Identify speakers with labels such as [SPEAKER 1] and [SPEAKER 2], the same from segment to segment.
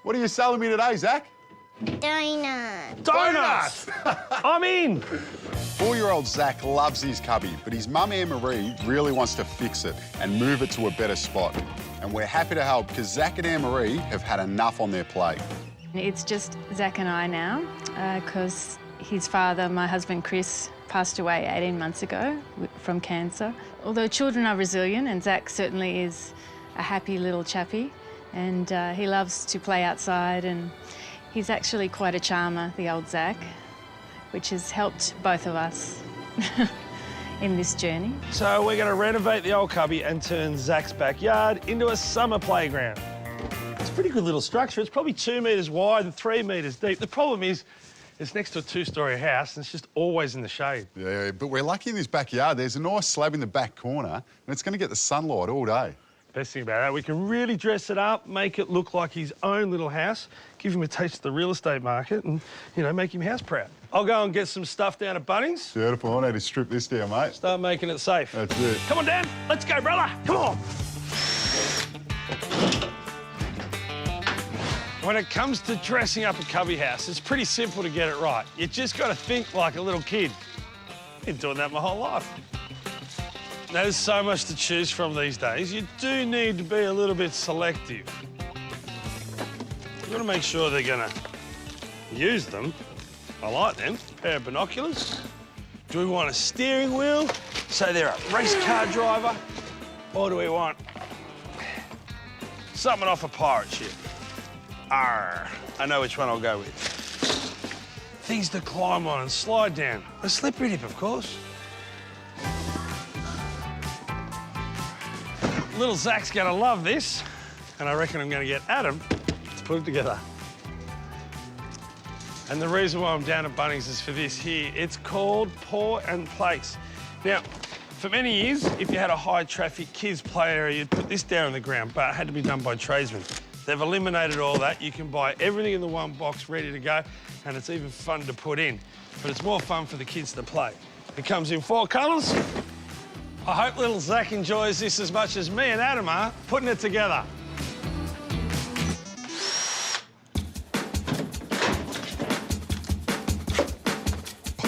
[SPEAKER 1] What are you selling me today, Zach?
[SPEAKER 2] Donuts.
[SPEAKER 3] Donuts! I'm in.
[SPEAKER 1] 4-year-old Zach loves his cubby, but his mum, Anne-Marie, really wants to fix it and move it to a better spot. And we're happy to help because Zach and Anne-Marie have had enough on their plate.
[SPEAKER 4] It's just Zach and I now, because his father, my husband Chris, passed away 18 months ago from cancer. Although children are resilient, and Zach certainly is a happy little chappy, and he loves to play outside, and he's actually quite a charmer, the old Zach, which has helped both of us in this journey.
[SPEAKER 3] So we're going to renovate the old cubby and turn Zach's backyard into a summer playground. It's a pretty good little structure. It's probably 2 metres wide and 3 metres deep. The problem is it's next to a 2-storey house and it's just always in the shade.
[SPEAKER 1] Yeah, but we're lucky in this backyard. There's a nice slab in the back corner and it's going to get the sunlight all day.
[SPEAKER 3] Best thing about that, we can really dress it up, make it look like his own little house, give him a taste of the real estate market and, you know, make him house proud. I'll go and get some stuff down at Bunnings.
[SPEAKER 1] Beautiful. I need to strip this down, mate.
[SPEAKER 3] Start making it safe.
[SPEAKER 1] That's it.
[SPEAKER 3] Come on, Dan. Let's go, brother. Come on. When it comes to dressing up a cubby house, it's pretty simple to get it right. You just got to think like a little kid. Been doing that my whole life. There's so much to choose from these days. You do need to be a little bit selective. You've got to make sure they're going to use them. I like them. A pair of binoculars. Do we want a steering wheel so they're a race car driver? Or do we want something off a pirate ship? Arr, I know which one I'll go with. Things to climb on and slide down. A slippery dip, of course. Little Zach's gonna love this, and I reckon I'm gonna get Adam to put it together. And the reason why I'm down at Bunnings is for this here. It's called Pour and Place. Now, for many years, if you had a high-traffic kids' play area, you'd put this down on the ground, but it had to be done by tradesmen. They've eliminated all that. You can buy everything in the one box ready to go, and it's even fun to put in. But it's more fun for the kids to play. It comes in 4 colours. I hope little Zach enjoys this as much as me and Adam are putting it together.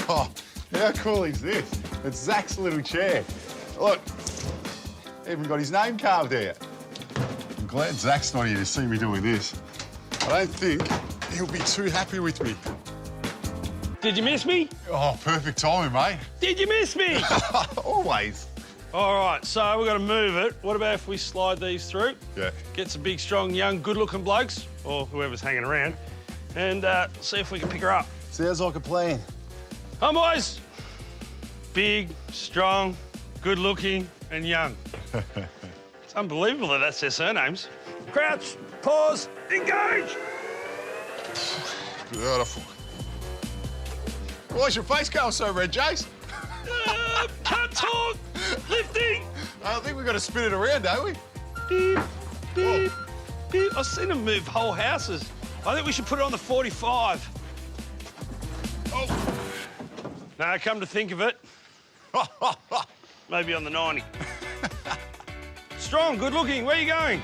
[SPEAKER 1] Oh, how cool is this? It's Zach's little chair. Look, even got his name carved out. I'm glad Zach's not here to see me doing this. I don't think he'll be too happy with me.
[SPEAKER 3] Did you miss me?
[SPEAKER 1] Oh, perfect timing, mate.
[SPEAKER 3] Did you miss me?
[SPEAKER 1] Always.
[SPEAKER 3] All right, so we've got to move it. What about if we slide these through?
[SPEAKER 1] Yeah.
[SPEAKER 3] Get some big, strong, young, good-looking blokes, or whoever's hanging around, and see if we can pick her up.
[SPEAKER 1] Sounds like a plan.
[SPEAKER 3] Come on, boys. Big, strong, good-looking, and young. It's unbelievable that that's their surnames. Crouch, pause, engage.
[SPEAKER 1] Beautiful. Why's your face going so red, Jace?
[SPEAKER 3] Can't talk. Lifting.
[SPEAKER 1] I think we've got to spin it around, don't we?
[SPEAKER 3] Beep, beep, beep. I've seen them move whole houses. I think we should put it on the 45. Oh. Now, come to think of it, maybe on the 90. Strong, good looking. Where are you going?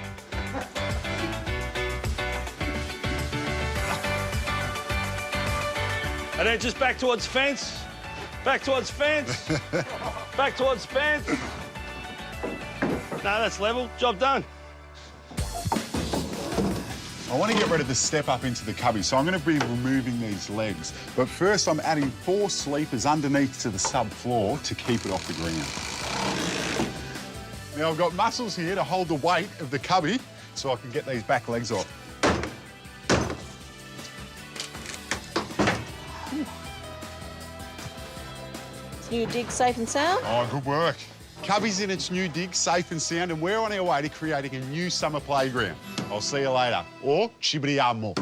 [SPEAKER 3] And then just back towards fence. Back towards fence. Back towards fence. No, that's level. Job done.
[SPEAKER 1] I want to get rid of the step up into the cubby, so I'm going to be removing these legs. But first, I'm adding 4 sleepers underneath to the subfloor to keep it off the ground. Now, I've got muscles here to hold the weight of the cubby so I can get these back legs off.
[SPEAKER 5] New dig safe and sound?
[SPEAKER 1] Oh, good work. Cubby's in its new dig, safe and sound, and we're on our way to creating a new summer playground. I'll see you later. Or chibbity-yum-more.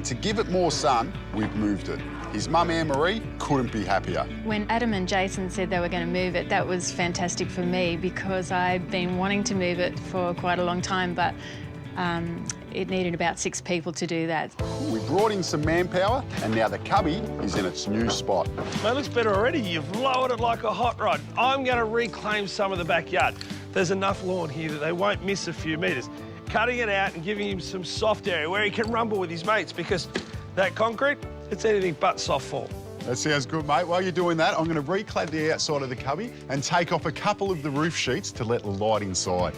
[SPEAKER 1] To give it more sun, we've moved it. His mum, Anne-Marie, couldn't be happier.
[SPEAKER 4] When Adam and Jason said they were going to move it, that was fantastic for me because I've been wanting to move it for quite a long time, but it needed about 6 people to do that.
[SPEAKER 1] We brought in some manpower, and now the cubby is in its new spot.
[SPEAKER 3] That looks better already. You've lowered it like a hot rod. I'm going to reclaim some of the backyard. There's enough lawn here that they won't miss a few metres. cutting it out and giving him some soft area where he can rumble with his mates, because that concrete, it's anything but soft fall.
[SPEAKER 1] That sounds good, mate. While you're doing that, I'm going to reclad the outside of the cubby and take off a couple of the roof sheets to let the light inside.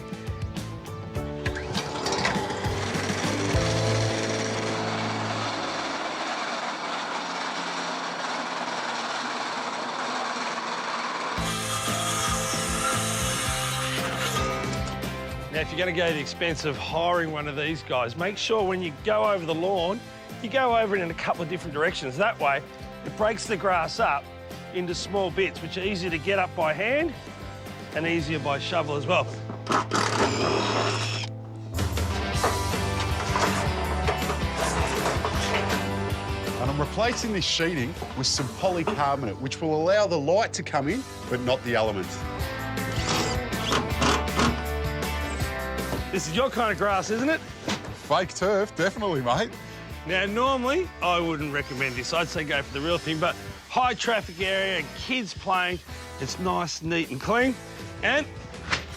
[SPEAKER 3] Now, if you're going to go the expense of hiring one of these guys, make sure when you go over the lawn, you go over it in a couple of different directions. That way, it breaks the grass up into small bits, which are easier to get up by hand and easier by shovel as well.
[SPEAKER 1] And I'm replacing this sheeting with some polycarbonate, which will allow the light to come in, but not the elements.
[SPEAKER 3] This is your kind of grass, isn't it?
[SPEAKER 1] Fake turf, definitely, mate.
[SPEAKER 3] Now, normally, I wouldn't recommend this. I'd say go for the real thing, but high traffic area, kids playing, it's nice, neat and clean, and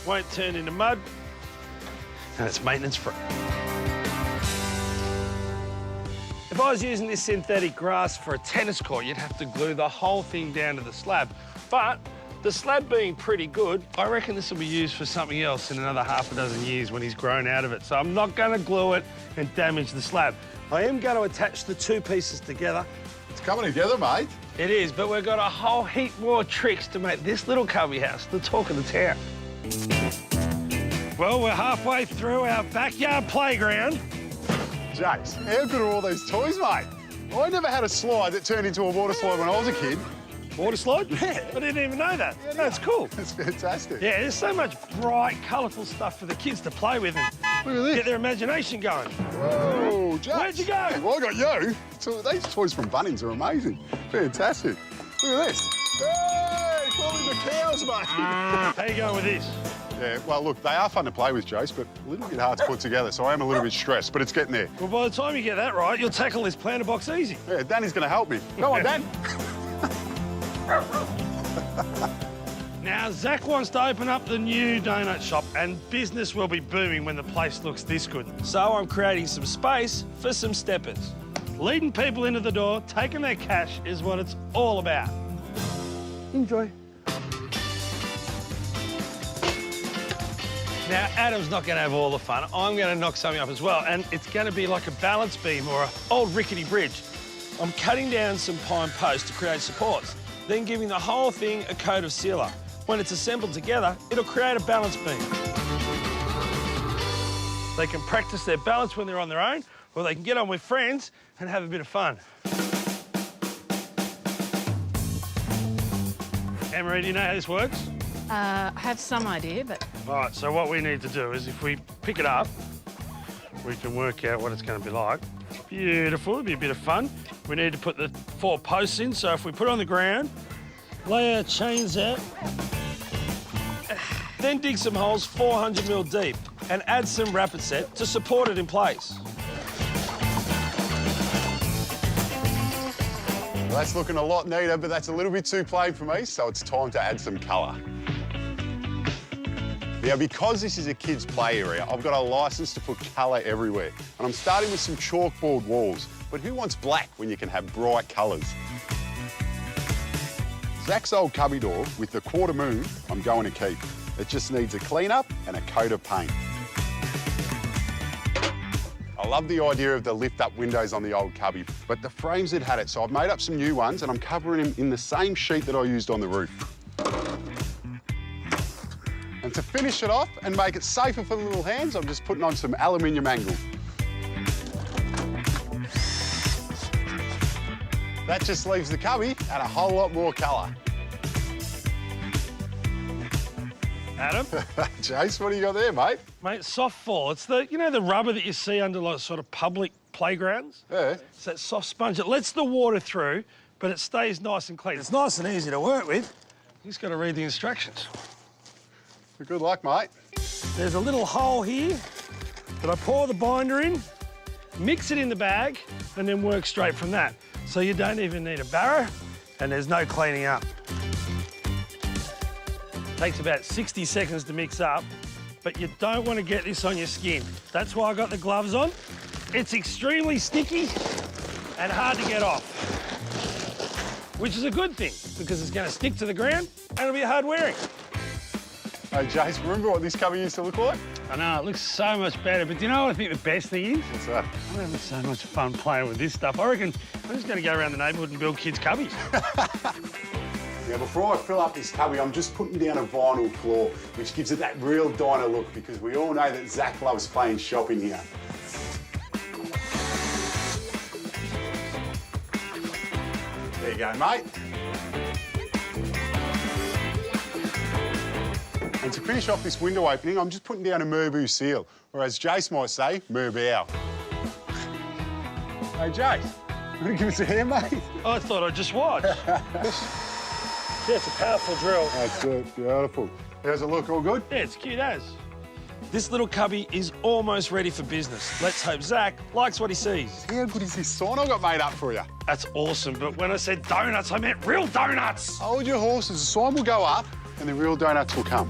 [SPEAKER 3] won't turn into mud, and it's maintenance free. If I was using this synthetic grass for a tennis court, you'd have to glue the whole thing down to the slab. But the slab being pretty good, I reckon this will be used for something else in another half a dozen years when he's grown out of it. So I'm not going to glue it and damage the slab. I am going to attach the two pieces together.
[SPEAKER 1] It's coming together, mate.
[SPEAKER 3] It is, but we've got a whole heap more tricks to make this little cubby house the talk of the town. Well, we're halfway through our backyard playground.
[SPEAKER 1] Jace, how good are all these toys, mate? I never had a slide that turned into a water slide when I was a kid.
[SPEAKER 3] Water slide?
[SPEAKER 1] Yeah.
[SPEAKER 3] I didn't even know that. Yeah, that's cool.
[SPEAKER 1] It's fantastic.
[SPEAKER 3] Yeah, there's so much bright, colourful stuff for the kids to play with and
[SPEAKER 1] Look at this.
[SPEAKER 3] get their imagination going.
[SPEAKER 1] Whoa, Jace.
[SPEAKER 3] Where'd you go?
[SPEAKER 1] Well, I got you. So these toys from Bunnings are amazing. Fantastic. Look at this. Hey, calling the cows, mate.
[SPEAKER 3] How you going with this?
[SPEAKER 1] Yeah, well, look, they are fun to play with, Jace, but a little bit hard to put together, so I am a little bit stressed, but it's getting there.
[SPEAKER 3] Well, by the time you get that right, you'll tackle this planter box easy.
[SPEAKER 1] Yeah, Danny's going to help me. Come on, Dan.
[SPEAKER 3] Now, Zach wants to open up the new donut shop, and business will be booming when the place looks this good. So I'm creating some space for some steppers. Leading people into the door, taking their cash is what it's all about. Enjoy. Now, Adam's not going to have all the fun. I'm going to knock something up as well, and it's going to be like a balance beam or an old rickety bridge. I'm cutting down some pine posts to create supports, then giving the whole thing a coat of sealer. When it's assembled together, it'll create a balance beam. They can practice their balance when they're on their own, or they can get on with friends and have a bit of fun. Anne-Marie, do you know how this works?
[SPEAKER 4] I have some idea, but
[SPEAKER 3] All right, so what we need to do is if we pick it up, we can work out what it's going to be like. Beautiful, it'll be a bit of fun. We need to put the 4 posts in, so if we put it on the ground, lay our chains out, then dig some holes 400mm deep and add some rapid set to support it in place.
[SPEAKER 1] Well, that's looking a lot neater, but that's a little bit too plain for me, so it's time to add some colour. Now, because this is a kids' play area, I've got a licence to put colour everywhere. And I'm starting with some chalkboard walls. But who wants black when you can have bright colours? Zach's old cubby door with the quarter moon, I'm going to keep. It just needs a clean up and a coat of paint. I love the idea of the lift-up windows on the old cubby, but the frames had had it, so I've made up some new ones and I'm covering them in the same sheet that I used on the roof. And to finish it off and make it safer for the little hands, I'm just putting on some aluminium angle. That just leaves the cubby and a whole lot more colour.
[SPEAKER 3] Adam?
[SPEAKER 1] Jace, what do you got there, mate?
[SPEAKER 3] Mate, soft fall. It's the, you know, the rubber that you see under like sort of public playgrounds?
[SPEAKER 1] Yeah.
[SPEAKER 3] It's that soft sponge. It lets the water through, but it stays nice and clean. It's nice and easy to work with. You just got to read the instructions.
[SPEAKER 1] Good luck, mate.
[SPEAKER 3] There's a little hole here that I pour the binder in, mix it in the bag, and then work straight from that. So you don't even need a barrow, and there's no cleaning up. Takes about 60 seconds to mix up, but you don't want to get this on your skin. That's why I got the gloves on. It's extremely sticky and hard to get off, which is a good thing because it's going to stick to the ground and it'll be hard wearing.
[SPEAKER 1] Hey, Jace, remember what this cubby used to look like?
[SPEAKER 3] I know, it looks so much better, but do you know what I think the best thing is?
[SPEAKER 1] What's that?
[SPEAKER 3] I'm having so much fun playing with this stuff. I reckon I'm just going to go around the neighbourhood and build kids' cubbies.
[SPEAKER 1] Now, before I fill up this cubby, I'm just putting down a vinyl floor, which gives it that real diner look, because we all know that Zach loves playing shop in here. There you go, mate. And to finish off this window opening, I'm just putting down a Merbu seal, or as Jace might say, Merbow. Hey, Jace, you want to give us a hand, mate?
[SPEAKER 3] I thought I'd just watch. Yeah, it's a powerful drill.
[SPEAKER 1] That's it, beautiful. How's it look, all good?
[SPEAKER 3] Yeah, it's cute as. This little cubby is almost ready for business. Let's hope Zach likes what he sees.
[SPEAKER 1] How good is this sign I got made up for you?
[SPEAKER 3] That's awesome, but when I said donuts, I meant real donuts.
[SPEAKER 1] Hold your horses, the sign will go up and the real donuts will come.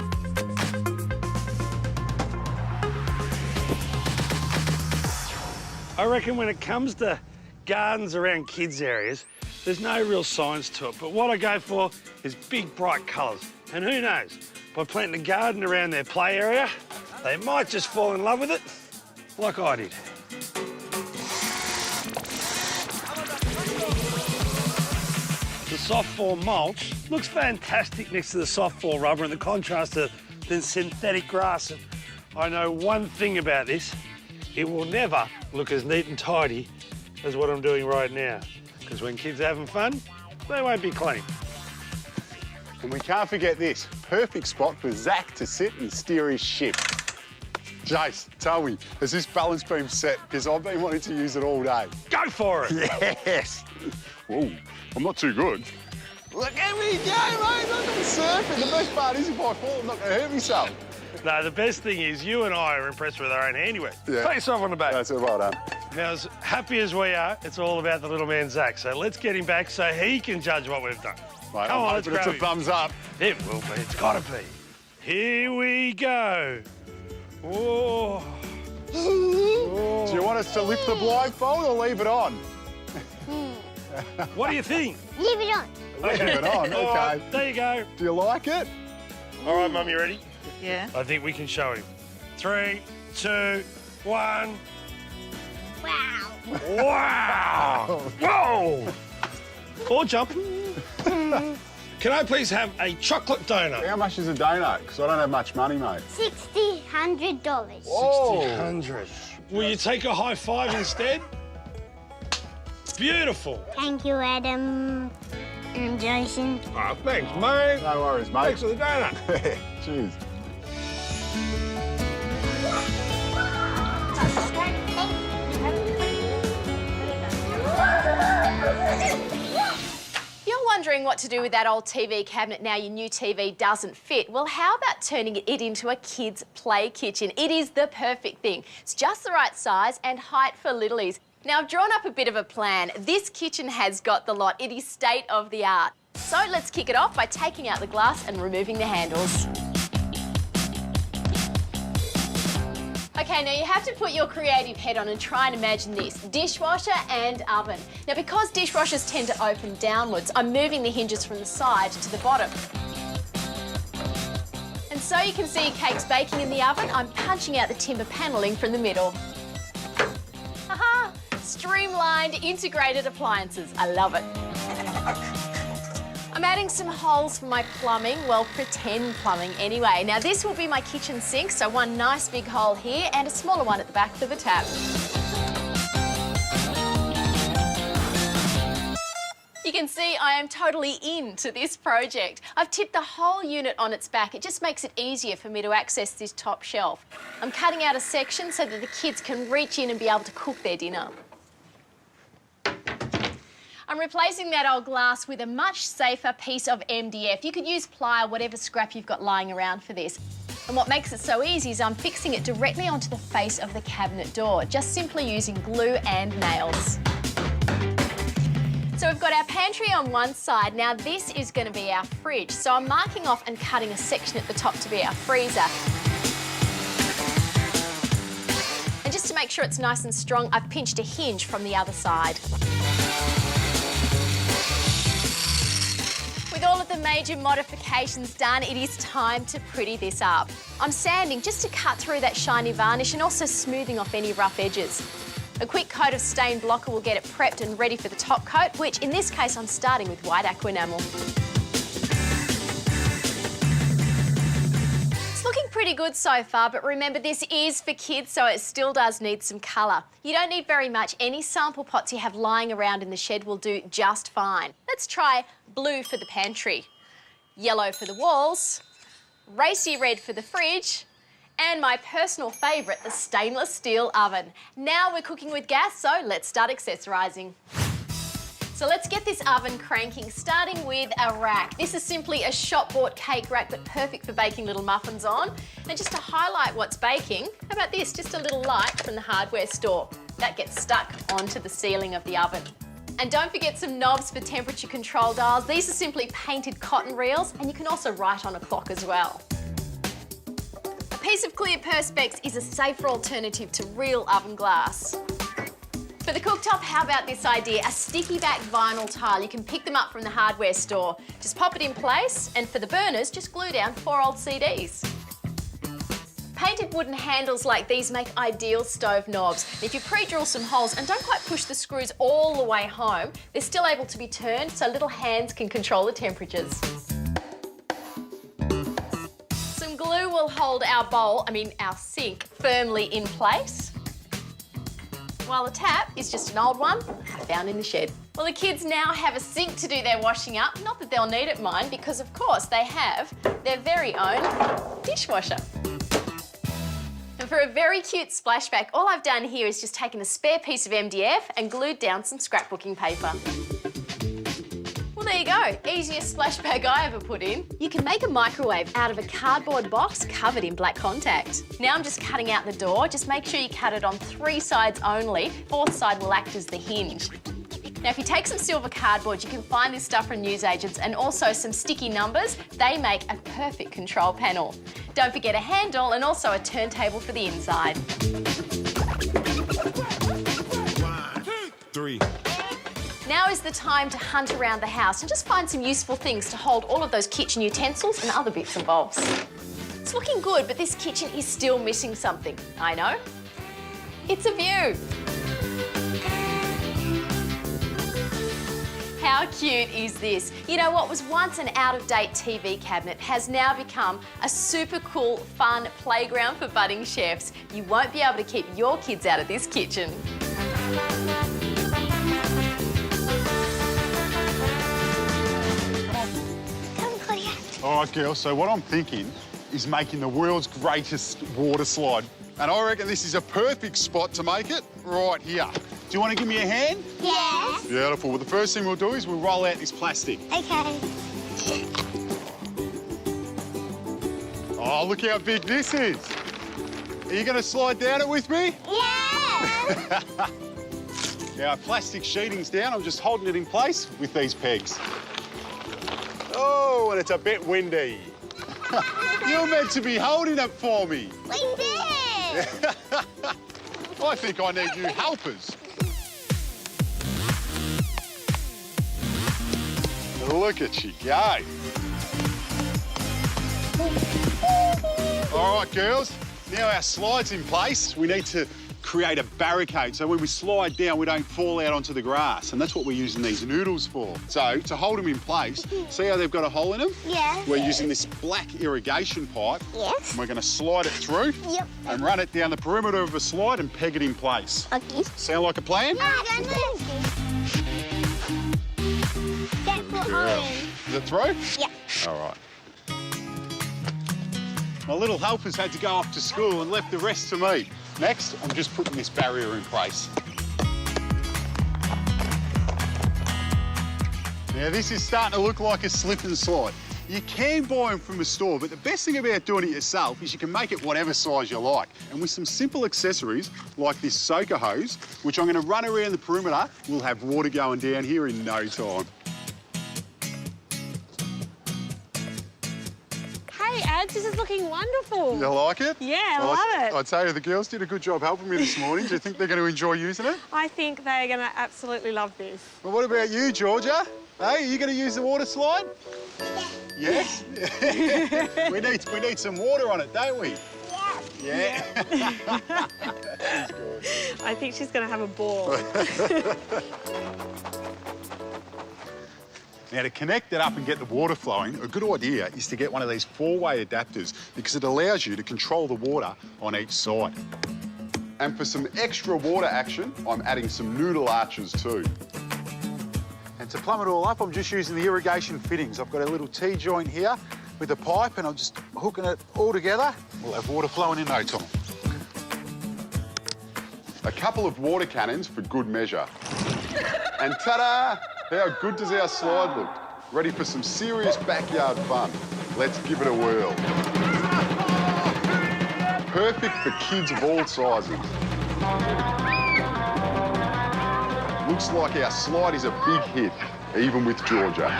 [SPEAKER 3] I reckon when it comes to gardens around kids' areas, there's no real science to it, but what I go for is big, bright colours. And who knows, by planting a garden around their play area, they might just fall in love with it, like I did. The soft fall mulch looks fantastic next to the soft fall rubber and the contrast to the synthetic grass. And I know one thing about this, it will never look as neat and tidy as what I'm doing right now. Because when kids are having fun, they won't be clean.
[SPEAKER 1] And we can't forget this, perfect spot for Zach to sit and steer his ship. Jace, tell me, has this balance beam set? Because I've been wanting to use it all day.
[SPEAKER 3] Go for it!
[SPEAKER 1] Yes! Whoa, I'm not too good. Look at me go, mate, look, I'm surfing. The best part is if I fall, I'm not going to hurt myself.
[SPEAKER 3] No, the best thing is you and I are impressed with our own handiwork.
[SPEAKER 1] Yeah.
[SPEAKER 3] Pat yourself on the back.
[SPEAKER 1] That's it, well done.
[SPEAKER 3] Now, as happy as we are, it's all about the little man, Zach. So let's get him back so he can judge what we've done.
[SPEAKER 1] Mate,
[SPEAKER 3] Come on, let's
[SPEAKER 1] it's
[SPEAKER 3] grab
[SPEAKER 1] a
[SPEAKER 3] him.
[SPEAKER 1] thumbs up.
[SPEAKER 3] It will be. It's got to be. Here we go. Oh. Oh.
[SPEAKER 1] Do you want us to lift the blindfold or leave it on?
[SPEAKER 3] What do you think?
[SPEAKER 2] Leave it on.
[SPEAKER 1] Leave it on,
[SPEAKER 3] All
[SPEAKER 1] okay.
[SPEAKER 3] right, there you go.
[SPEAKER 1] Do you like it?
[SPEAKER 3] All right, Mum, you ready?
[SPEAKER 4] Yeah.
[SPEAKER 3] I think we can show him. 3, 2, 1.
[SPEAKER 2] Wow.
[SPEAKER 3] Wow! Whoa! Or jump. Can I please have a chocolate donut?
[SPEAKER 1] How much is a donut? Because I don't have much money, mate.
[SPEAKER 2] $100.
[SPEAKER 1] Whoa.
[SPEAKER 3] 100. Will you take a high five instead? Beautiful.
[SPEAKER 2] Thank you, Adam and Jason.
[SPEAKER 3] Oh, thanks, mate.
[SPEAKER 1] No worries, mate.
[SPEAKER 3] Thanks for the donut.
[SPEAKER 1] Cheers.
[SPEAKER 6] You're wondering what to do with that old TV cabinet now your new TV doesn't fit. Well, how about turning it into a kids' play kitchen? It is the perfect thing. It's just the right size and height for littlies. Now, I've drawn up a bit of a plan. This kitchen has got the lot. It is state of the art. So let's kick it off by taking out the glass and removing the handles. Okay, now you have to put your creative head on and try and imagine this. Dishwasher and oven. Now, because dishwashers tend to open downwards, I'm moving the hinges from the side to the bottom. And so you can see cakes baking in the oven, I'm punching out the timber panelling from the middle. Haha! Streamlined, integrated appliances. I love it. I'm adding some holes for my plumbing, well, pretend plumbing anyway. Now, this will be my kitchen sink, so one nice big hole here and a smaller one at the back for the tap. You can see I am totally into this project. I've tipped the whole unit on its back. It just makes it easier for me to access this top shelf. I'm cutting out a section so that the kids can reach in and be able to cook their dinner. I'm replacing that old glass with a much safer piece of MDF. You could use ply or whatever scrap you've got lying around for this. And what makes it so easy is I'm fixing it directly onto the face of the cabinet door, just simply using glue and nails. So we've got our pantry on one side. Now this is going to be our fridge. So I'm marking off and cutting a section at the top to be our freezer. just to make sure it's nice and strong, I've pinched a hinge from the other side. With all of the major modifications done, it is time to pretty this up. I'm sanding just to cut through that shiny varnish and also smoothing off any rough edges. A quick coat of stain blocker will get it prepped and ready for the top coat, which in this case I'm starting with white aqua enamel. It's looking pretty good so far, but remember this is for kids, so it still does need some colour. You don't need very much. Any sample pots you have lying around in the shed will do just fine. Let's try blue for the pantry, yellow for the walls, racy red for the fridge, and my personal favourite, the stainless steel oven. Now we're cooking with gas, so let's start accessorising. So let's get this oven cranking, starting with a rack. This is simply a shop-bought cake rack, but perfect for baking little muffins on. And just to highlight what's baking, how about this? Just a little light from the hardware store. That gets stuck onto the ceiling of the oven. And don't forget some knobs for temperature control dials. These are simply painted cotton reels, and you can also write on a clock as well. A piece of clear perspex is a safer alternative to real oven glass. For the cooktop, how about this idea? A sticky back vinyl tile. You can pick them up from the hardware store. Just pop it in place, and for the burners, just glue down 4 old CDs. Painted wooden handles like these make ideal stove knobs. If you pre-drill some holes and don't quite push the screws all the way home, they're still able to be turned so little hands can control the temperatures. Some glue will hold our sink firmly in place, while the tap is just an old one I found in the shed. Well, the kids now have a sink to do their washing up. Not that they'll need it, mind, because of course they have their very own dishwasher. And for a very cute splashback, all I've done here is just taken a spare piece of MDF and glued down some scrapbooking paper. Well, there you go. Easiest splashback I ever put in. You can make a microwave out of a cardboard box covered in black contact. Now I'm just cutting out the door. Just make sure you cut it on 3 sides only. 4th side will act as the hinge. Now, if you take some silver cardboard, you can find this stuff from newsagents, and also some sticky numbers. They make a perfect control panel. Don't forget a handle and also a turntable for the inside.
[SPEAKER 7] 1, 2, 3.
[SPEAKER 6] Now is the time to hunt around the house and just find some useful things to hold all of those kitchen utensils and other bits and bobs. It's looking good, but this kitchen is still missing something. I know. It's a view. How cute is this? You know, what was once an out-of-date TV cabinet has now become a super cool, fun playground for budding chefs. You won't be able to keep your kids out of this kitchen.
[SPEAKER 1] All right, girls, so what I'm thinking is making the world's greatest water slide. And I reckon this is a perfect spot to make it, right here. Do you want to give me a hand?
[SPEAKER 2] Yes.
[SPEAKER 1] Beautiful. Well, the first thing we'll do is we'll roll out this plastic.
[SPEAKER 2] Okay.
[SPEAKER 1] Oh, look how big this is. Are you going to slide down it with me?
[SPEAKER 2] Yeah.
[SPEAKER 1] Now, our plastic sheeting's down. I'm just holding it in place with these pegs. Oh, and it's a bit windy. You're meant to be holding it for me.
[SPEAKER 2] Windy.
[SPEAKER 1] I think I need new helpers. Look at you go. All right, girls. Now our slide's in place. We need to create a barricade so when we slide down, we don't fall out onto the grass. And that's what we're using these noodles for. So to hold them in place, see how they've got a hole in them?
[SPEAKER 2] Yes.
[SPEAKER 1] We're using this black irrigation pipe.
[SPEAKER 2] Yes.
[SPEAKER 1] And we're going to slide it through.
[SPEAKER 2] Yep.
[SPEAKER 1] And run it down the perimeter of the slide and peg it in place.
[SPEAKER 2] Okay.
[SPEAKER 1] Sound like a plan?
[SPEAKER 2] No, I don't know. Get put on.
[SPEAKER 1] Is it through?
[SPEAKER 2] Yeah.
[SPEAKER 1] All right. My little helpers had to go off to school and left the rest to me. Next, I'm just putting this barrier in place. Now, this is starting to look like a slip and slide. You can buy them from the store, but the best thing about doing it yourself is you can make it whatever size you like. And with some simple accessories, like this soaker hose, which I'm going to run around the perimeter, we'll have water going down here in no time.
[SPEAKER 8] Hey, Ed, this is looking wonderful.
[SPEAKER 1] You like it?
[SPEAKER 8] Yeah, I love it.
[SPEAKER 1] I'd say the girls did a good job helping me this morning. Do you think they're going to enjoy using it?
[SPEAKER 8] I think they're going to absolutely love this.
[SPEAKER 1] Well, what about you, Georgia? Hey, are you going to use the water slide? Yes. we need some water on it, don't we? Yeah. She's good.
[SPEAKER 8] I think she's going to have a ball.
[SPEAKER 1] Now, to connect it up and get the water flowing, a good idea is to get one of these four-way adapters because it allows you to control the water on each side. And for some extra water action, I'm adding some noodle arches too. And to plumb it all up, I'm just using the irrigation fittings. I've got a little T-joint here with a pipe and I'm just hooking it all together. We'll have water flowing in no time. A couple of water cannons for good measure. And ta-da! How good does our slide look? Ready for some serious backyard fun. Let's give it a whirl. Perfect for kids of all sizes. Looks like our slide is a big hit, even with Georgia.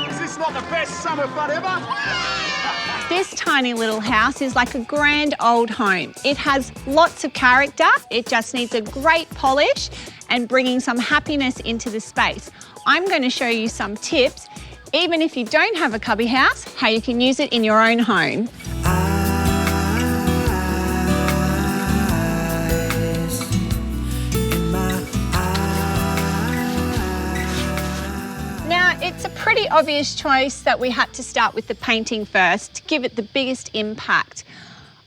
[SPEAKER 1] Is this not the best summer fun ever?
[SPEAKER 9] This tiny little house is like a grand old home. It has lots of character. It just needs a great polish and bringing some happiness into the space. I'm going to show you some tips, even if you don't have a cubby house, how you can use it in your own home. Now, it's a pretty obvious choice that we had to start with the painting first to give it the biggest impact.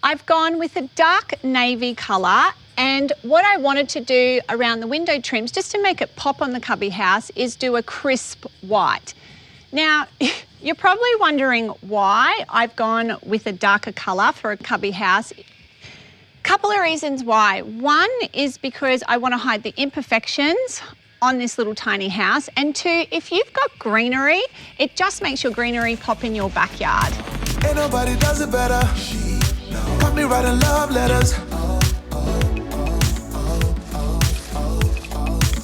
[SPEAKER 9] I've gone with a dark navy colour, and what I wanted to do around the window trims, just to make it pop on the cubby house, is do a crisp white. Now, you're probably wondering why I've gone with a darker colour for a cubby house. Couple of reasons why. One is because I want to hide the imperfections on this little tiny house, and two, if you've got greenery, it just makes your greenery pop in your backyard.
[SPEAKER 10] Ain't nobody does it better. Got me writing love letters.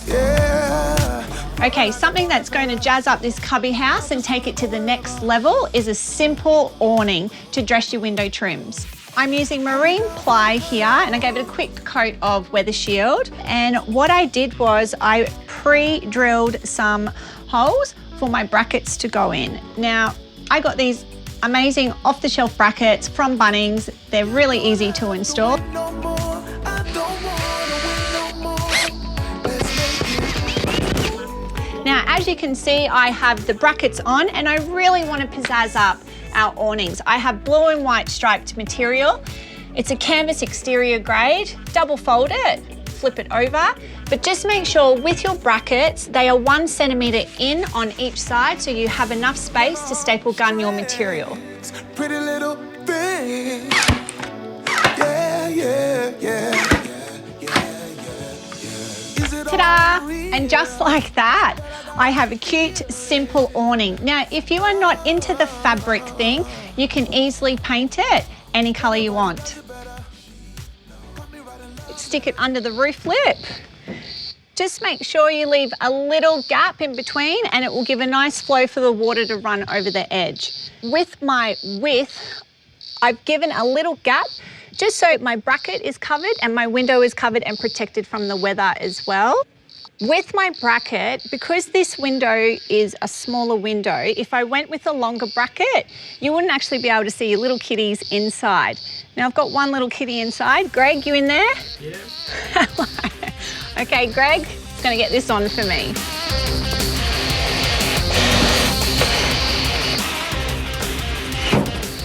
[SPEAKER 10] Yeah.
[SPEAKER 9] Okay, something that's going to jazz up this cubby house and take it to the next level is a simple awning to dress your window trims. I'm using marine ply here and I gave it a quick coat of weather shield, and what I did was I pre-drilled some holes for my brackets to go in. Now, I got these amazing off-the-shelf brackets from Bunnings. They're really easy to install. Now, as you can see, I have the brackets on and I really want to pizzazz up our awnings. I have blue and white striped material. It's a canvas exterior grade. Double fold it, flip it over, but just make sure with your brackets, they are 1 centimetre in on each side so you have enough space to staple gun your material.
[SPEAKER 10] Pretty little thing. Yeah, yeah, yeah.
[SPEAKER 9] Ta-da! And just like that, I have a cute, simple awning. Now, if you are not into the fabric thing, you can easily paint it any colour you want. Stick it under the roof lip. Just make sure you leave a little gap in between and it will give a nice flow for the water to run over the edge. With my width, I've given a little gap just so my bracket is covered and my window is covered and protected from the weather as well. With my bracket, because this window is a smaller window, if I went with a longer bracket, you wouldn't actually be able to see your little kitties inside. Now I've got one little kitty inside. Greg, you in there? Yeah. Okay, Greg, is going to get this on for me.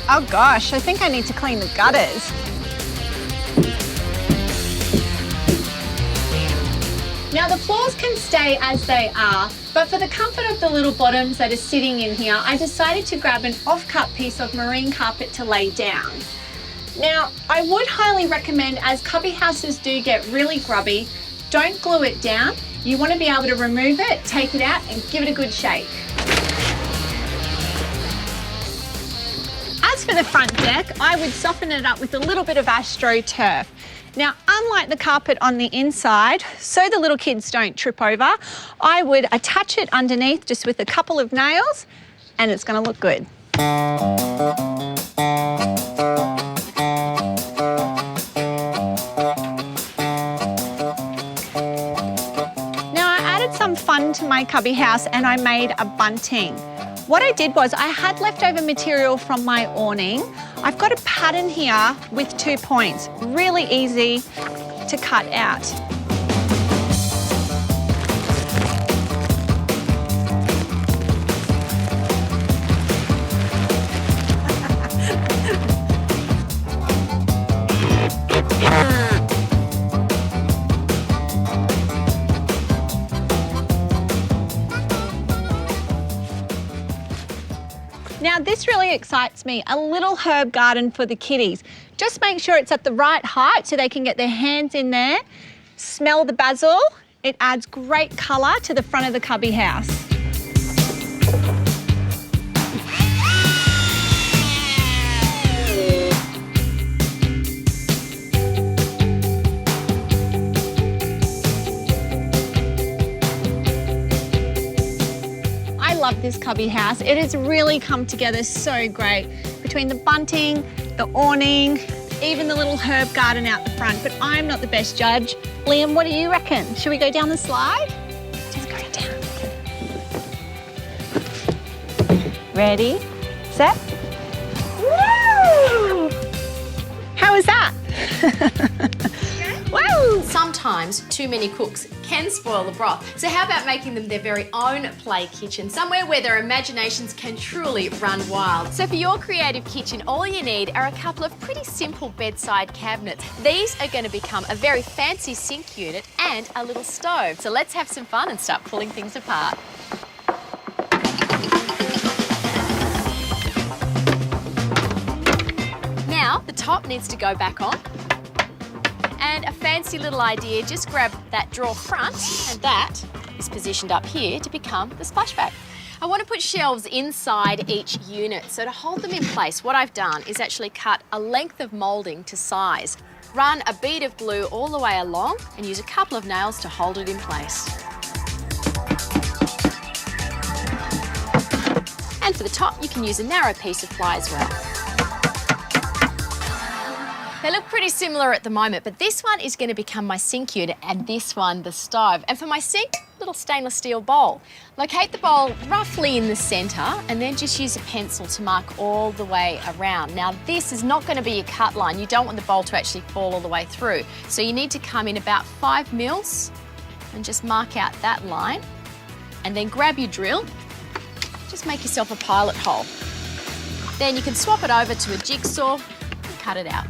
[SPEAKER 9] Oh gosh, I think I need to clean the gutters. Now the floors can stay as they are, but for the comfort of the little bottoms that are sitting in here, I decided to grab an off-cut piece of marine carpet to lay down. Now, I would highly recommend, as cubby houses do get really grubby, don't glue it down. You want to be able to remove it, take it out and give it a good shake. As for the front deck, I would soften it up with a little bit of AstroTurf. Now, unlike the carpet on the inside, so the little kids don't trip over, I would attach it underneath just with a couple of nails, and it's going to look good. Now, I added some fun to my cubby house and I made a bunting. What I did was I had leftover material from my awning. I've got a pattern here with 2 points, really easy to cut out. Now this really excites me, a little herb garden for the kiddies. Just make sure it's at the right height so they can get their hands in there. Smell the basil, it adds great colour to the front of the cubby house. I love this cubby house. It has really come together so great between the bunting, the awning, even the little herb garden out the front, but I'm not the best judge. Liam, what do you reckon? Should we go down the slide? Just go down. Ready, set. Woo! How was that? Woo!
[SPEAKER 6] Sometimes too many cooks can spoil the broth. So how about making them their very own play kitchen, somewhere where their imaginations can truly run wild. So for your creative kitchen, all you need are a couple of pretty simple bedside cabinets. These are going to become a very fancy sink unit and a little stove. So let's have some fun and start pulling things apart. Now the top needs to go back on. And a fancy little idea, just grab that drawer front and that is positioned up here to become the splashback. I want to put shelves inside each unit, so to hold them in place, what I've done is actually cut a length of moulding to size. Run a bead of glue all the way along and use a couple of nails to hold it in place. And for the top, you can use a narrow piece of ply as well. They look pretty similar at the moment, but this one is going to become my sink unit and this one the stove. And for my sink, little stainless steel bowl. Locate the bowl roughly in the centre and then just use a pencil to mark all the way around. Now this is not going to be your cut line. You don't want the bowl to actually fall all the way through. So you need to come in about 5 mils and just mark out that line. And then grab your drill, just make yourself a pilot hole. Then you can swap it over to a jigsaw and cut it out.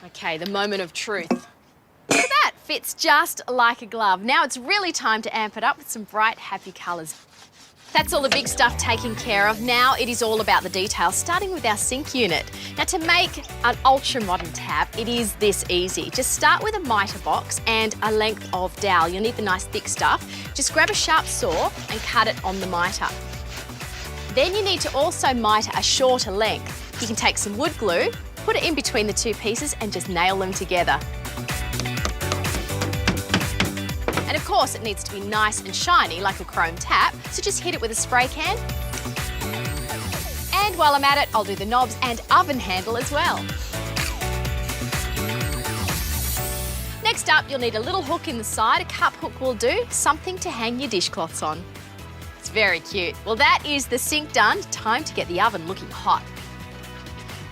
[SPEAKER 6] Okay, the moment of truth. Look at that, fits just like a glove. Now it's really time to amp it up with some bright, happy colours. That's all the big stuff taken care of. Now it is all about the details, starting with our sink unit. Now to make an ultra-modern tap, it is this easy. Just start with a mitre box and a length of dowel. You'll need the nice thick stuff. Just grab a sharp saw and cut it on the mitre. Then you need to also mitre a shorter length. You can take some wood glue, put it in between the two pieces and just nail them together. And of course, it needs to be nice and shiny like a chrome tap, so just hit it with a spray can. And while I'm at it, I'll do the knobs and oven handle as well. Next up, you'll need a little hook in the side. A cup hook will do, something to hang your dishcloths on. It's very cute. Well, that is the sink done. Time to get the oven looking hot.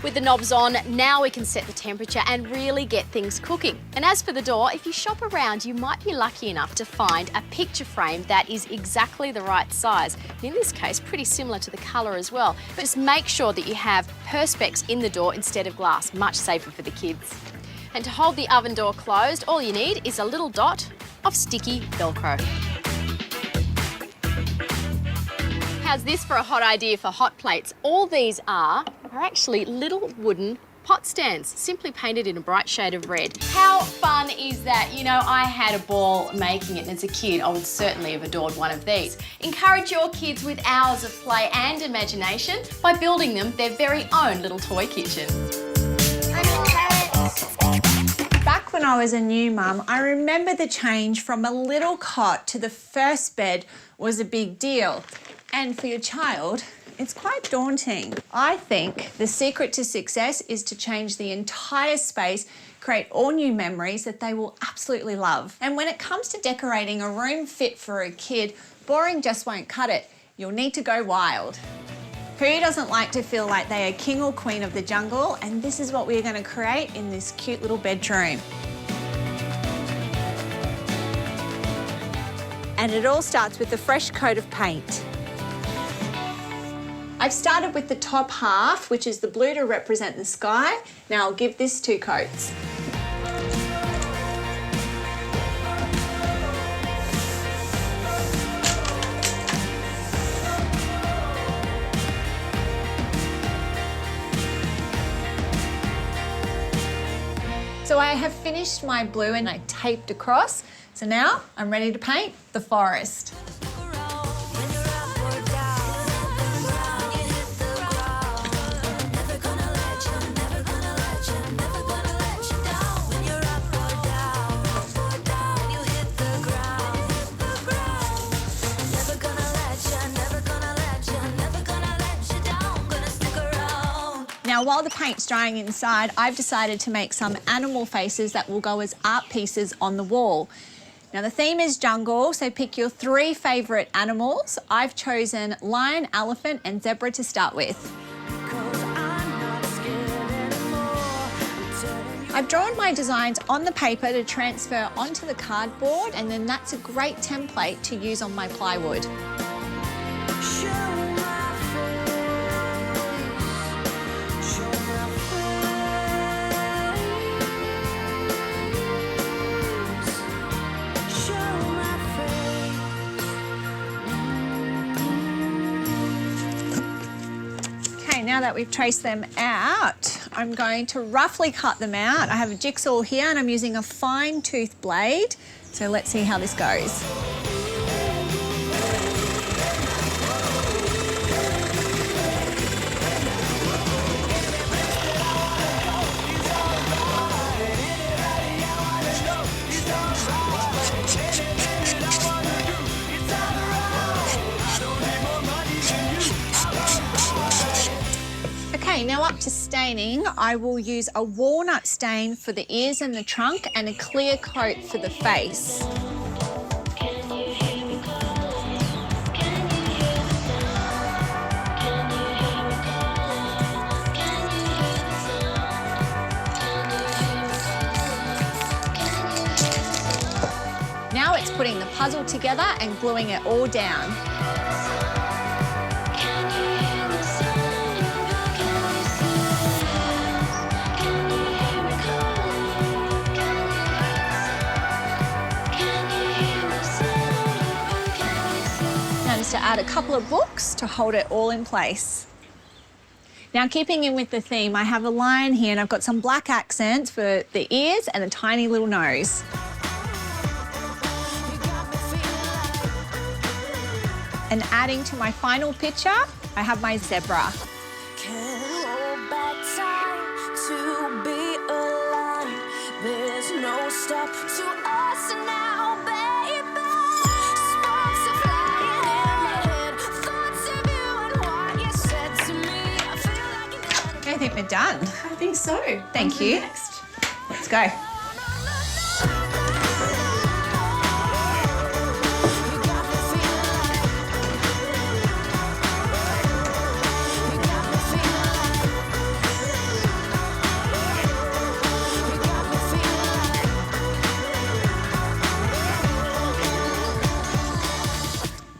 [SPEAKER 6] With the knobs on, now we can set the temperature and really get things cooking. And as for the door, if you shop around, you might be lucky enough to find a picture frame that is exactly the right size. And in this case, pretty similar to the colour as well. But just make sure that you have perspex in the door instead of glass, much safer for the kids. And to hold the oven door closed, all you need is a little dot of sticky Velcro. How's this for a hot idea for hot plates? All these are actually little wooden pot stands, simply painted in a bright shade of red. How fun is that? You know, I had a ball making it, and as a kid, I would certainly have adored one of these. Encourage your kids with hours of play and imagination by building them their very own little toy kitchen.
[SPEAKER 9] Back when I was a new mum, I remember the change from a little cot to the first bed was a big deal. And for your child, it's quite daunting. I think the secret to success is to change the entire space, create all new memories that they will absolutely love. And when it comes to decorating a room fit for a kid, boring just won't cut it. You'll need to go wild. Who doesn't like to feel like they are king or queen of the jungle? And this is what we're going to create in this cute little bedroom. And it all starts with a fresh coat of paint. I've started with the top half, which is the blue to represent the sky. Now I'll give this 2 coats. So I have finished my blue and I taped across. So now I'm ready to paint the forest. Now, while the paint's drying inside, I've decided to make some animal faces that will go as art pieces on the wall. Now, the theme is jungle, so pick your 3 favourite animals. I've chosen lion, elephant and zebra to start with. I've drawn my designs on the paper to transfer onto the cardboard, and then that's a great template to use on my plywood. Now that we've traced them out, I'm going to roughly cut them out. I have a jigsaw here and I'm using a fine tooth blade. So let's see how this goes. Okay, now up to staining, I will use a walnut stain for the ears and the trunk and a clear coat for the face. Now it's putting the puzzle together and gluing it all down. To add a couple of books to hold it all in place. Now, keeping in with the theme, I have a lion here and I've got some black accents for the ears and a tiny little nose. And adding to my final picture, I have my zebra. There's no stop to us now, baby. Sparks are flying in my head. Thoughts of you and what you said to me. I feel like I think we're done.
[SPEAKER 5] I think so.
[SPEAKER 9] Thank you.
[SPEAKER 5] Next.
[SPEAKER 9] Let's go.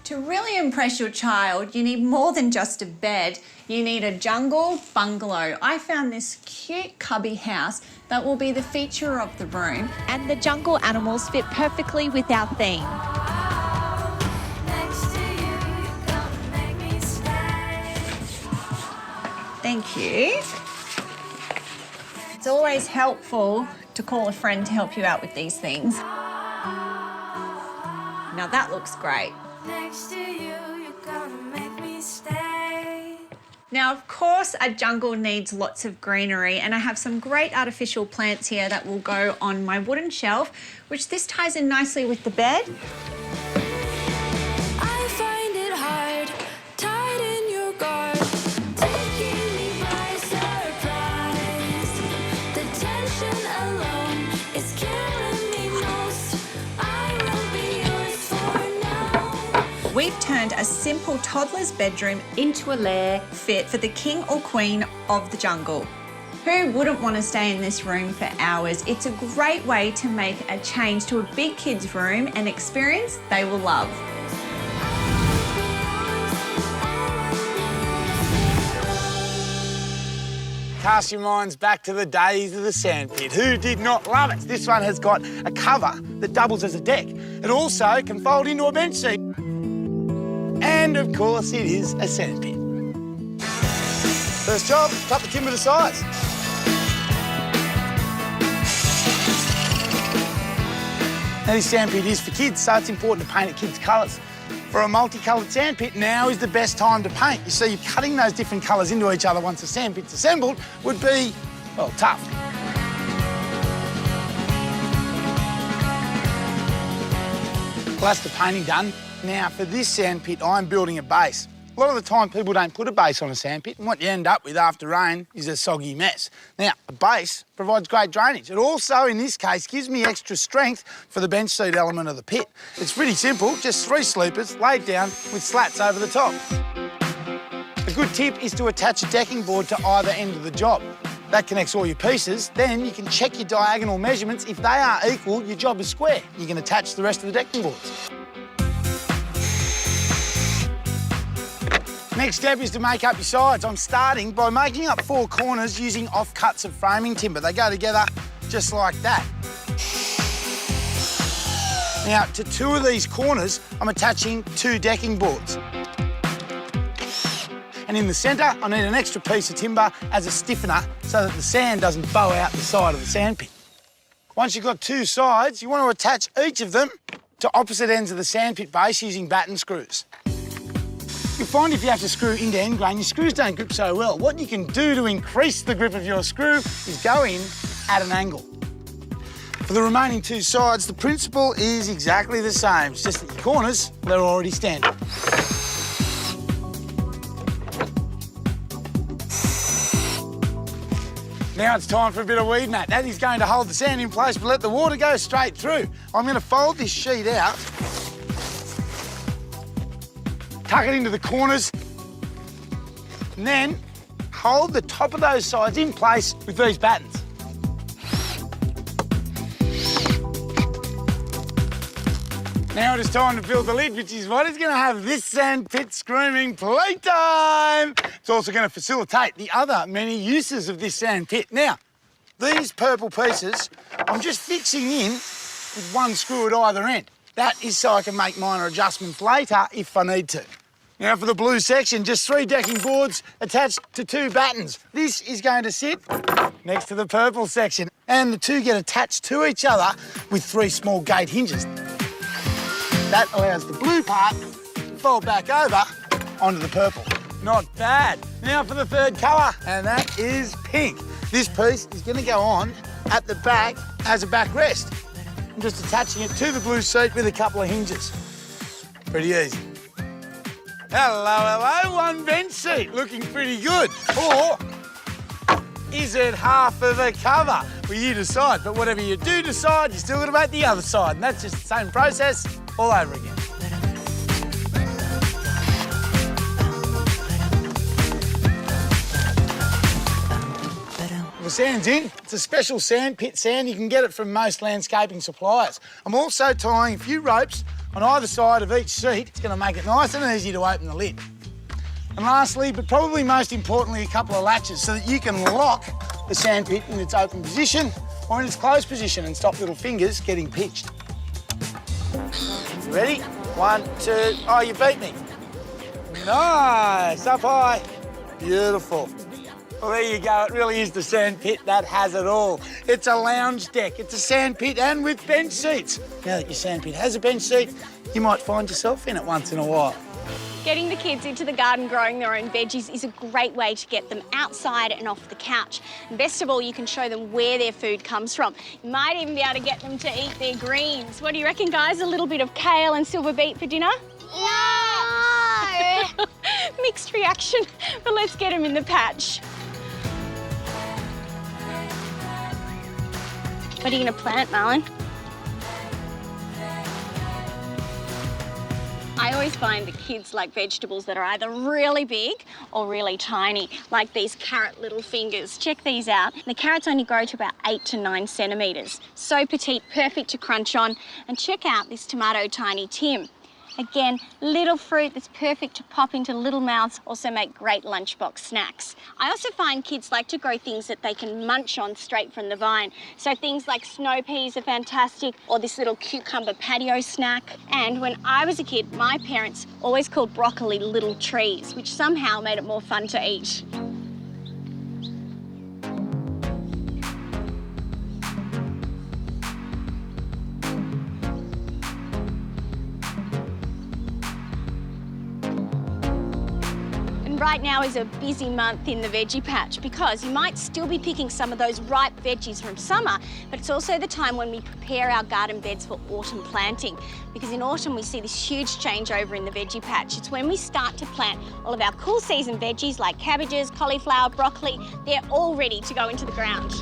[SPEAKER 9] To really impress your child, you need more than just a bed. You need a jungle bungalow. I found this cute cubby house that will be the feature of the room. And the jungle animals fit perfectly with our theme. Thank you. It's always helpful to call a friend to help you out with these things. Now that looks great.
[SPEAKER 11] Next to you, you're gonna make me stay.
[SPEAKER 9] Now, of course, a jungle needs lots of greenery, and I have some great artificial plants here that will go on my wooden shelf, which this ties in nicely with the bed.
[SPEAKER 11] I find it hard, tied in your guard, taking me by surprise. The tension alone is killing me most. I will be yours for now.
[SPEAKER 9] We've turned a simple toddler's bedroom into a lair fit for the king or queen of the jungle. Who wouldn't want to stay in this room for hours? It's a great way to make a change to a big kid's room, an experience they will love.
[SPEAKER 12] Cast your minds back to the days of the sandpit. Who did not love it? This one has got a cover that doubles as a deck. It also can fold into a bench seat. And of course, it is a sandpit. First job, cut the timber to size. Now, this sandpit is for kids, so it's important to paint at kids' colours. For a multicoloured sandpit, now is the best time to paint. You see, cutting those different colours into each other once the sandpit's assembled would be, well, tough. Well, that's the painting done. Now, for this sandpit, I'm building a base. A lot of the time, people don't put a base on a sandpit, and what you end up with after rain is a soggy mess. Now, a base provides great drainage. It also, in this case, gives me extra strength for the bench seat element of the pit. It's pretty simple, just 3 sleepers laid down with slats over the top. A good tip is to attach a decking board to either end of the job. That connects all your pieces. Then you can check your diagonal measurements. If they are equal, your job is square. You can attach the rest of the decking boards. Next step is to make up your sides. I'm starting by making up 4 corners using offcuts of framing timber. They go together just like that. Now, to 2 of these corners, I'm attaching 2 decking boards. And in the centre, I need an extra piece of timber as a stiffener so that the sand doesn't bow out the side of the sandpit. Once you've got 2 sides, you want to attach each of them to opposite ends of the sandpit base using batten screws. You'll find if you have to screw into end grain, your screws don't grip so well. What you can do to increase the grip of your screw is go in at an angle. For the remaining 2 sides, the principle is exactly the same. It's just that the corners, they're already standard. Now it's time for a bit of weed mat. That is going to hold the sand in place but let the water go straight through. I'm going to fold this sheet out, tuck it into the corners, and then hold the top of those sides in place with these battens. Now it is time to build the lid, which is what is going to have this sandpit screaming playtime. It's also going to facilitate the other many uses of this sandpit. Now, these purple pieces, I'm just fixing in with 1 screw at either end. That is so I can make minor adjustments later if I need to. Now for the blue section, just 3 decking boards attached to 2 battens. This is going to sit next to the purple section, and the 2 get attached to each other with 3 small gate hinges. That allows the blue part to fold back over onto the purple. Not bad. Now for the 3rd colour, and that is pink. This piece is going to go on at the back as a backrest. I'm just attaching it to the blue seat with a couple of hinges. Pretty easy. Hello, hello, 1 bench seat, looking pretty good. Or is it half of a cover? Well, you decide, but whatever you do decide, you still got to make the other side, and that's just the same process all over again. The sand's in. It's a special sandpit sand. You can get it from most landscaping suppliers. I'm also tying a few ropes on either side of each seat. It's going to make it nice and easy to open the lid. And lastly, but probably most importantly, a couple of latches so that you can lock the sandpit in its open position or in its closed position and stop little fingers getting pinched. Ready? 1, 2, oh, you beat me. Nice, up high. Beautiful. Well, there you go. It really is the sandpit that has it all. It's a lounge deck, it's a sandpit, and with bench seats. Now that your sandpit has a bench seat, you might find yourself in it once in a while.
[SPEAKER 9] Getting the kids into the garden growing their own veggies is a great way to get them outside and off the couch. And best of all, you can show them where their food comes from. You might even be able to get them to eat their greens. What do you reckon, guys? A little bit of kale and silver beet for dinner?
[SPEAKER 2] No!
[SPEAKER 9] Mixed reaction, but let's get them in the patch. What are you going to plant, Marlon? I always find that kids like vegetables that are either really big or really tiny, like these carrot little fingers. Check these out. The carrots only grow to about 8 to 9 centimetres. So petite, perfect to crunch on. And check out this tomato Tiny Tim. Again, little fruit that's perfect to pop into little mouths, also make great lunchbox snacks. I also find kids like to grow things that they can munch on straight from the vine. So things like snow peas are fantastic, or this little cucumber patio snack. And when I was a kid, my parents always called broccoli little trees, which somehow made it more fun to eat. Right now is a busy month in the veggie patch because you might still be picking some of those ripe veggies from summer, but it's also the time when we prepare our garden beds for autumn planting, because in autumn we see this huge changeover in the veggie patch. It's when we start to plant all of our cool season veggies like cabbages, cauliflower, broccoli. They're all ready to go into the ground.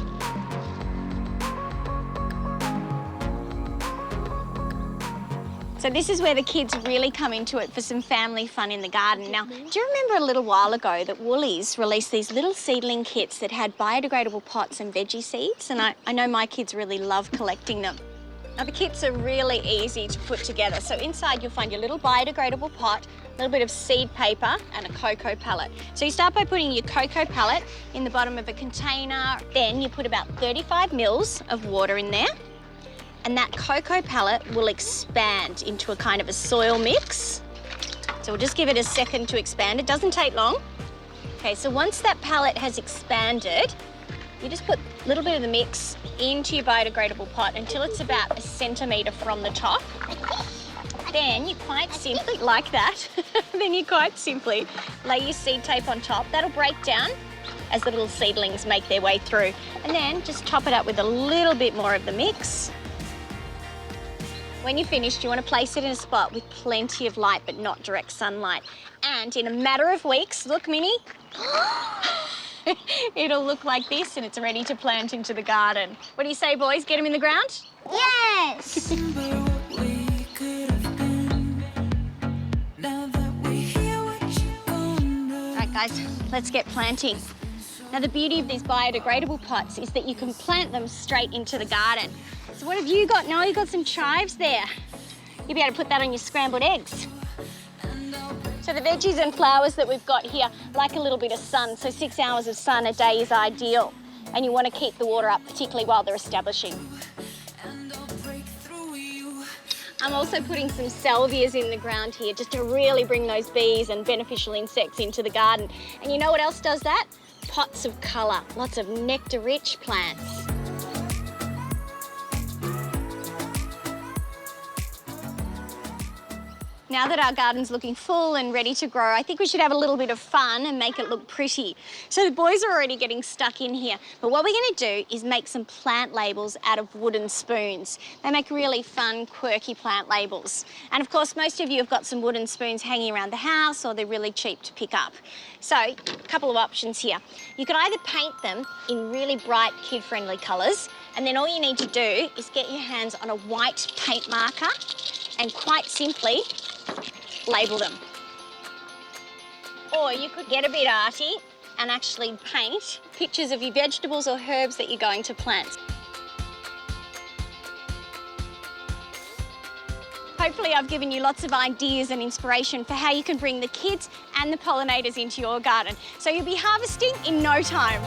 [SPEAKER 9] So this is where the kids really come into it for some family fun in the garden. Now, do you remember a little while ago that Woolies released these little seedling kits that had biodegradable pots and veggie seeds? And I know my kids really love collecting them. Now, the kits are really easy to put together. So inside you'll find your little biodegradable pot, a little bit of seed paper and a cocoa pellet. So you start by putting your cocoa pellet in the bottom of a container. Then you put about 35 mils of water in there. And that cocoa pellet will expand into a kind of a soil mix. So we'll just give it a second to expand. It doesn't take long. Okay, so once that pellet has expanded, you just put a little bit of the mix into your biodegradable pot until it's about 1 centimetre from the top. Then you quite simply, like that, then you quite simply lay your seed tape on top. That'll break down as the little seedlings make their way through. And then just top it up with a little bit more of the mix. When you're finished, you want to place it in a spot with plenty of light, but not direct sunlight. And in a matter of weeks, look, Minnie, it'll look like this and it's ready to plant into the garden. What do you say, boys? Get them in the ground?
[SPEAKER 2] Yes!
[SPEAKER 9] Right, guys, let's get planting. Now, the beauty of these biodegradable pots is that you can plant them straight into the garden. So what have you got, Noel? You've got some chives there. You'll be able to put that on your scrambled eggs. So the veggies and flowers that we've got here like a little bit of sun, so 6 hours of sun a day is ideal. And you want to keep the water up, particularly while they're establishing. I'm also putting some salvias in the ground here just to really bring those bees and beneficial insects into the garden. And you know what else does that? Pots of colour, lots of nectar-rich plants. Now that our garden's looking full and ready to grow, I think we should have a little bit of fun and make it look pretty. So the boys are already getting stuck in here, but what we're going to do is make some plant labels out of wooden spoons. They make really fun, quirky plant labels. And of course, most of you have got some wooden spoons hanging around the house, or they're really cheap to pick up. So, a couple of options here. You could either paint them in really bright, kid-friendly colours, and then all you need to do is get your hands on a white paint marker and quite simply label them. Or you could get a bit arty and actually paint pictures of your vegetables or herbs that you're going to plant. Hopefully I've given you lots of ideas and inspiration for how you can bring the kids and the pollinators into your garden, so you'll be harvesting in no time.